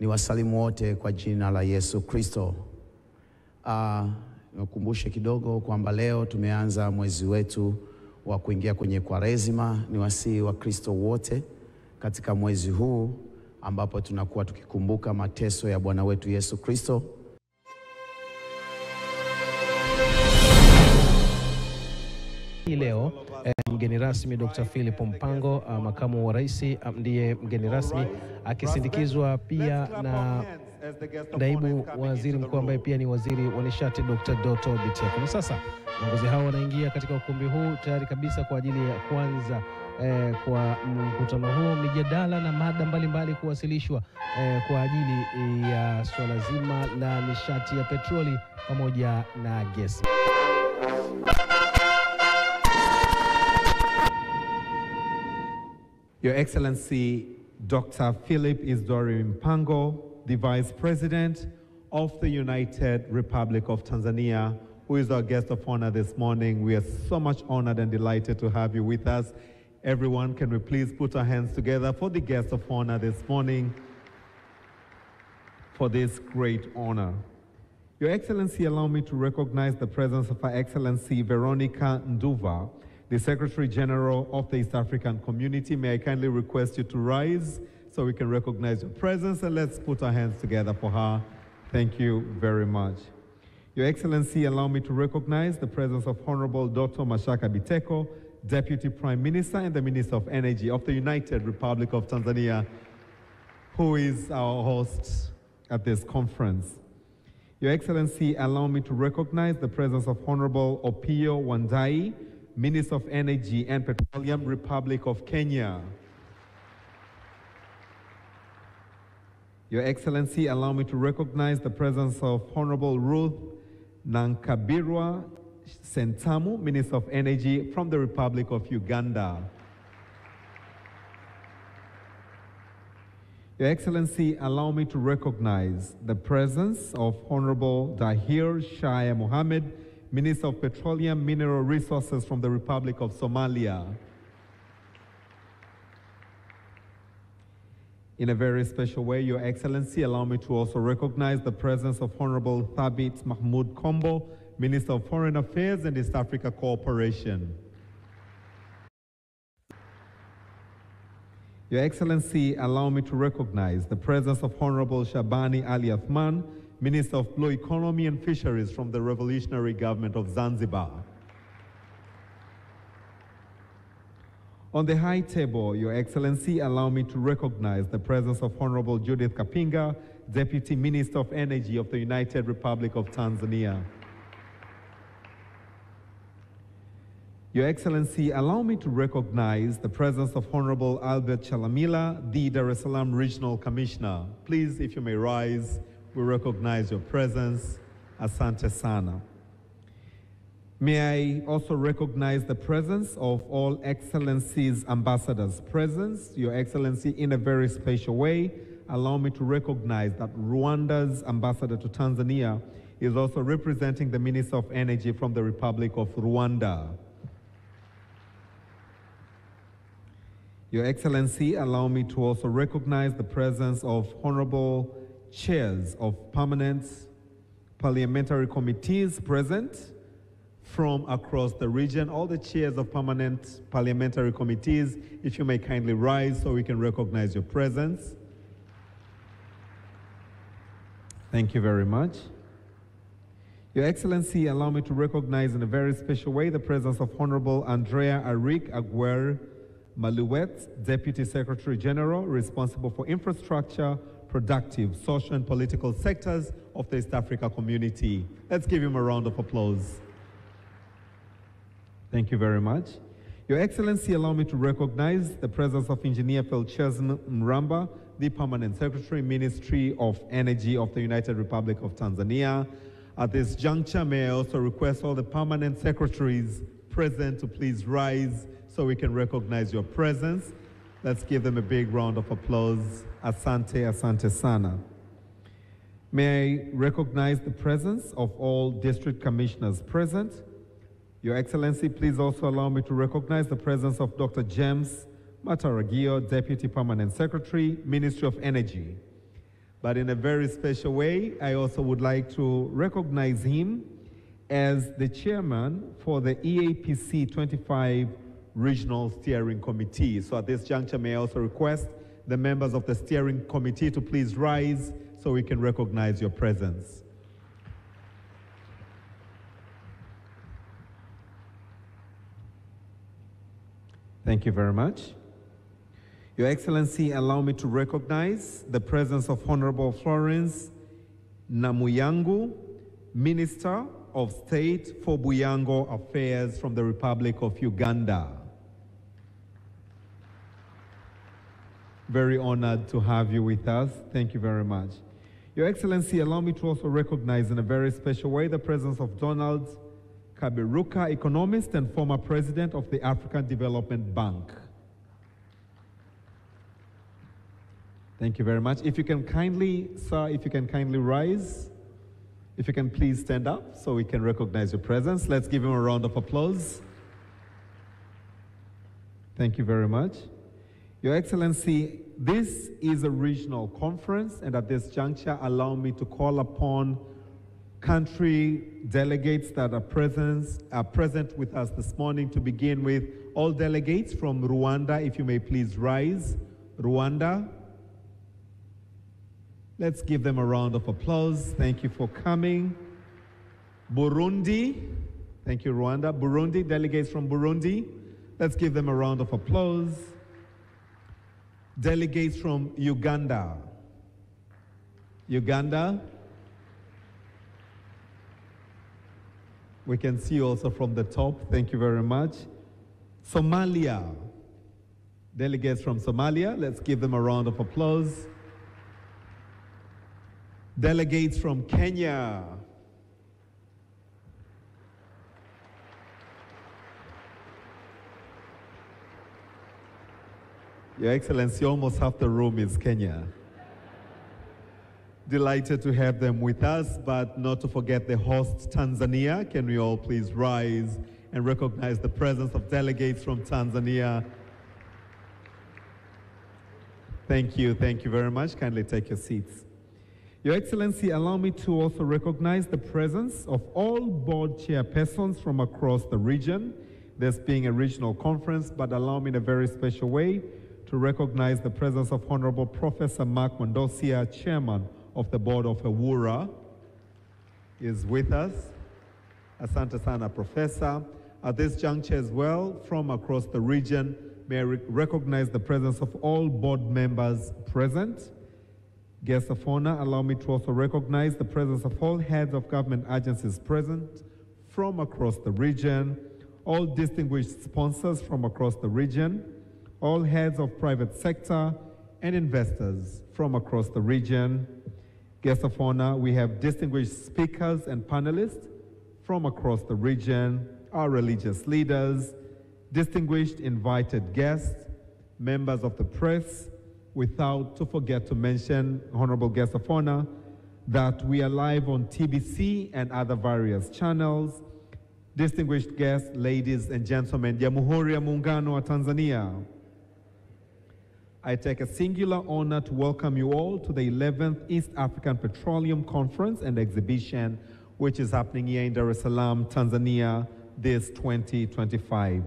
Ni wasalimu wote kwa jina la Yesu Kristo. Nikukumbushe kidogo kwamba leo tumeanza mwezi wetu wa kuingia kwenye Kwaresima. Ni wasihi wa Kristo wote katika mwezi huu ambapo tunakuwa tukikumbuka mateso ya Bwana wetu Yesu Kristo. Leo mgeni rasmi Dr. Philip Mpango, makamu wa rais, ndiye mgeni rasmi, akisindikizwa pia na naibu waziri mkuu ambaye pia ni waziri wa nishati Dr. Doto Biteko. Sasa viongozi hao wanaingia katika ukumbi huu tayari kabisa kwa ajili ya kuanza kwa mkutano huo, mijadala na mada mbalimbali kuwasilishwa kwa ajili ya swala zima la nishati ya petroli pamoja na gesi. Your Excellency, Dr. Philip Isdori Mpango, the Vice President of the United Republic of Tanzania, who is our guest of honor this morning. We are so much honored and delighted to have you with us. Everyone, can we please put our hands together for the guest of honor this morning for this great honor. Your Excellency, allow me to recognize the presence of Her Excellency Veronica Nduva, the Secretary General of the East African Community. May I kindly request you to rise so we can recognize your presence, and let's put our hands together for her. Thank you very much. Your Excellency, allow me to recognize the presence of Honorable Dr. Mashaka Biteko, Deputy Prime Minister and the Minister of Energy of the United Republic of Tanzania, who is our host at this conference. Your Excellency, allow me to recognize the presence of Honorable Opiyo Wandayi, Minister of Energy and Petroleum, Republic of Kenya. Your Excellency, allow me to recognize the presence of Honorable Ruth Nankabirwa Sentamu, Minister of Energy from the Republic of Uganda. Your Excellency, allow me to recognize the presence of Honorable Dahir Shaya Mohammed, Minister of Petroleum Mineral Resources from the Republic of Somalia. In a very special way, Your Excellency, allow me to also recognize the presence of Honorable Thabit Mahmoud Kombo, Minister of Foreign Affairs and East Africa Cooperation. Your Excellency, allow me to recognize the presence of Honorable Shabani Ali Athman, Minister of Blue Economy and Fisheries from the Revolutionary Government of Zanzibar. On the high table, Your Excellency, allow me to recognize the presence of Honorable Judith Kapinga, Deputy Minister of Energy of the United Republic of Tanzania. Your Excellency, allow me to recognize the presence of Honorable Albert Chalamila, the Dar es Salaam Regional Commissioner. Please, if you may rise, we recognize your presence. Asante sana. May I also recognize the presence of all Excellencies ambassadors present. Your Excellency, in a very special way, allow me to recognize that Rwanda's ambassador to Tanzania is also representing the Minister of Energy from the Republic of Rwanda. Your Excellency, allow me to also recognize the presence of honorable chairs of permanent parliamentary committees present from across the region. All the chairs of permanent parliamentary committees, if you may kindly rise so we can recognize your presence. Thank you very much. Your Excellency, allow me to recognize in a very special way the presence of Honorable Andrea Arik Aguer Malouet, Deputy Secretary General, responsible for infrastructure, productive, social and political sectors of the East Africa community. Let's give him a round of applause. Thank you very much. Your Excellency, allow me to recognize the presence of Engineer Felchesn Mramba, the Permanent Secretary, Ministry of Energy of the United Republic of Tanzania. At this juncture, may I also request all the permanent secretaries present to please rise so we can recognize your presence. Let's give them a big round of applause. Asante, asante sana. May I recognize the presence of all district commissioners present. Your Excellency, please also allow me to recognize the presence of Dr. James Mataragio, Deputy Permanent Secretary, Ministry of Energy. But in a very special way, I also would like to recognize him as the chairman for the EAPC 25 Regional Steering Committee. So at this juncture, may I also request the members of the steering committee to please rise so we can recognize your presence. Thank you very much. Your Excellency, allow me to recognize the presence of Honorable Florence Namuyangu, Minister of State for Buyango Affairs from the Republic of Uganda. Very honored to have you with us. Thank you very much. Your Excellency, allow me to also recognize in a very special way the presence of Donald Kaberuka, economist and former president of the African Development Bank. Thank you very much. If you can kindly, sir, if you can kindly rise. If you can please stand up so we can recognize your presence. Let's give him a round of applause. Thank you very much. Your Excellency, this is a regional conference, and at this juncture, allow me to call upon country delegates that are present with us this morning. To begin with, all delegates from Rwanda, if you may please rise. Rwanda. Let's give them a round of applause. Thank you for coming. Burundi. Thank you, Rwanda. Burundi, delegates from Burundi. Let's give them a round of applause. Delegates from Uganda. Uganda. We can see also from the top. Thank you very much. Somalia. Delegates from Somalia. Let's give them a round of applause. Delegates from Kenya. Your Excellency, almost half the room is Kenya. Delighted to have them with us, but not to forget the host, Tanzania. Can we all please rise and recognize the presence of delegates from Tanzania? Thank you very much. Kindly take your seats. Your Excellency, allow me to also recognize the presence of all board chairpersons from across the region, this being a regional conference, but allow me in a very special way to recognize the presence of Honorable Professor Mark Mondosia, Chairman of the Board of Ewura, is with us. Asante sana, Professor. At this juncture as well, from across the region, may I recognize the presence of all board members present. Guests of honor, allow me to also recognize the presence of all heads of government agencies present from across the region, all distinguished sponsors from across the region, all heads of private sector and investors from across the region. Guests of honor, we have distinguished speakers and panelists from across the region, our religious leaders, distinguished invited guests, members of the press, without to forget to mention, honorable guests of honor, that we are live on TBC and other various channels. Distinguished guests, ladies and gentlemen, Jamhuri ya Muungano wa Tanzania. I take a singular honor to welcome you all to the 11th East African Petroleum Conference and Exhibition, which is happening here in Dar es Salaam, Tanzania, this 2025.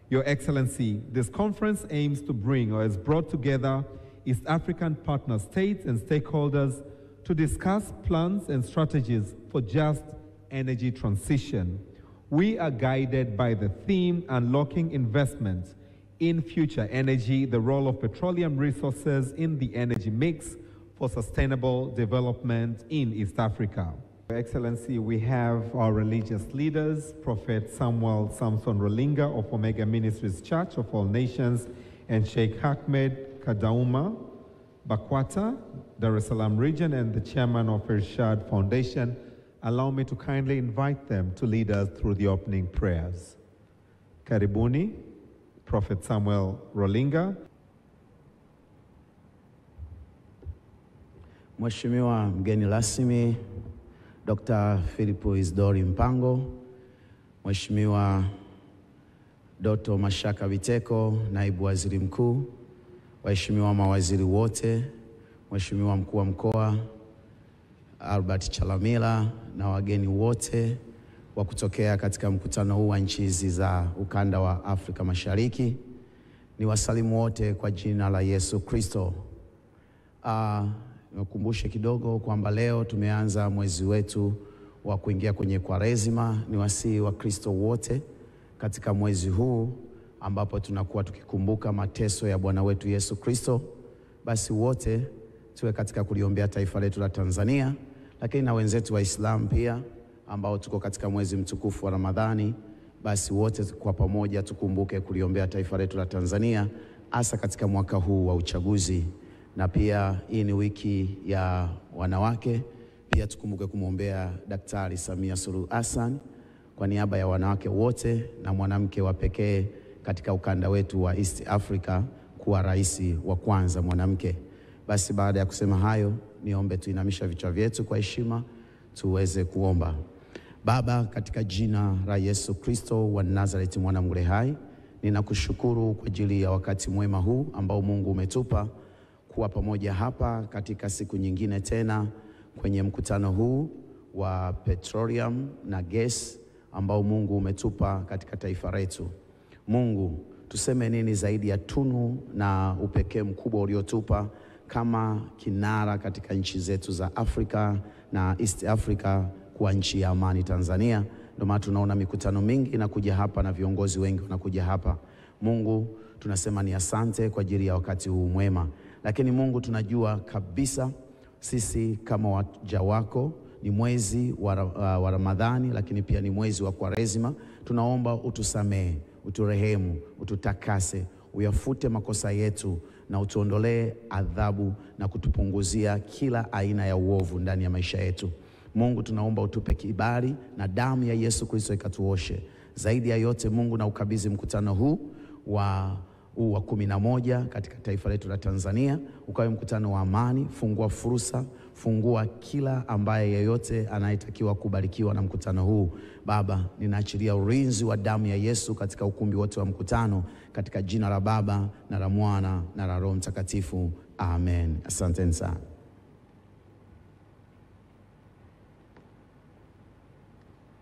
Your Excellency, this conference aims to bring or has brought together East African partner states and stakeholders to discuss plans and strategies for just energy transition. We are guided by the theme Unlocking Investments in Future Energy, the role of petroleum resources in the energy mix for sustainable development in East Africa. Your Excellency, we have our religious leaders, Prophet Samuel Samson Rolinga of Omega Ministries Church of All Nations, and Sheikh Ahmed Kadauma Bakwata, Dar es Salaam region, and the chairman of Irshad Foundation. Allow me to kindly invite them to lead us through the opening prayers. Karibuni, Prophet Samuel Rolinga. Mheshimiwa mgeni rasmi Dr. Philip Isidori Mpango, Mheshimiwa Dr. Mashaka Biteko, Naibu Waziri Mkuu, waheshimiwa mawaziri wote, Mheshimiwa Mkuu wa Mkoa Albert Chalamila na wageni wote wa kutokea katika mkutano huu wa nchi hizi za ukanda wa Afrika Mashariki. Ni wasalimu wote kwa jina la Yesu Kristo. Nikukumbushe kidogo kwamba leo tumeanza mwezi wetu wa kuingia kwenye Kwaresima. Ni wasihi wa Kristo wote katika mwezi huu ambapo tunakuwa tukikumbuka mateso ya Bwana wetu Yesu Kristo. Basi wote tuwe katika kuliombea taifa letu la Tanzania, lakini na wenzetu wa Islam pia ambao tuko katika mwezi mtukufu wa Ramadhani. Basi wote kwa pamoja tukumbuke kuliombea taifa letu la Tanzania, hasa katika mwaka huu wa uchaguzi. Na pia hii ni wiki ya wanawake, pia tukumbuke kumwombea Daktari Samia Suluhu Hassan kwa niaba ya wanawake wote na mwanamke wa pekee katika ukanda wetu wa East Africa kuwa rais wa kwanza mwanamke. Basi baada ya kusema hayo, niombe tuinamisha vichwa vyetu kwa heshima tuweze kuomba. Baba, katika jina la Yesu Kristo wa Nazareti mwana mle hai, ninakushukuru kwa ajili ya wakati mwema huu ambao Mungu umetupa kuwa pamoja hapa katika siku nyingine tena kwenye mkutano huu wa petroleum na gas ambao Mungu umetupa katika taifa letu. Mungu, tuseme nini zaidi ya tunu na upekee mkubwa uliotupa kama kinara katika nchi zetu za Afrika na East Africa kwa nchi ya amani Tanzania. Ndio maana tunaona mikutano mingi inakuja hapa na viongozi wengi wanakuja hapa. Mungu, tunasema ni asante kwa ajili ya wakati huu mwema. Lakini Mungu, tunajua kabisa sisi kama waja wako ni mwezi wa Ramadhani, lakini pia ni mwezi wa Kwaresima. Tunaomba utusamehe, uturehemu, ututakase, uyafute makosa yetu na utuondolee adhabu na kutupunguzia kila aina ya uovu ndani ya maisha yetu. Mungu, tunaomba utupe kibali na damu ya Yesu Kristo ikatuoshe. Zaidi ya yote Mungu, na ukabidhi mkutano huu wa 11 katika taifa letu la Tanzania ukawe mkutano wa amani. Fungua fursa, fungua kila ambaye yeyote anayetakiwa kubarikiwa na mkutano huu. Baba, ninaachilia ulinzi wa damu ya Yesu katika ukumbi wote wa mkutano, katika jina la Baba na la Mwana na la Roho Mtakatifu. Amen. Asante sana.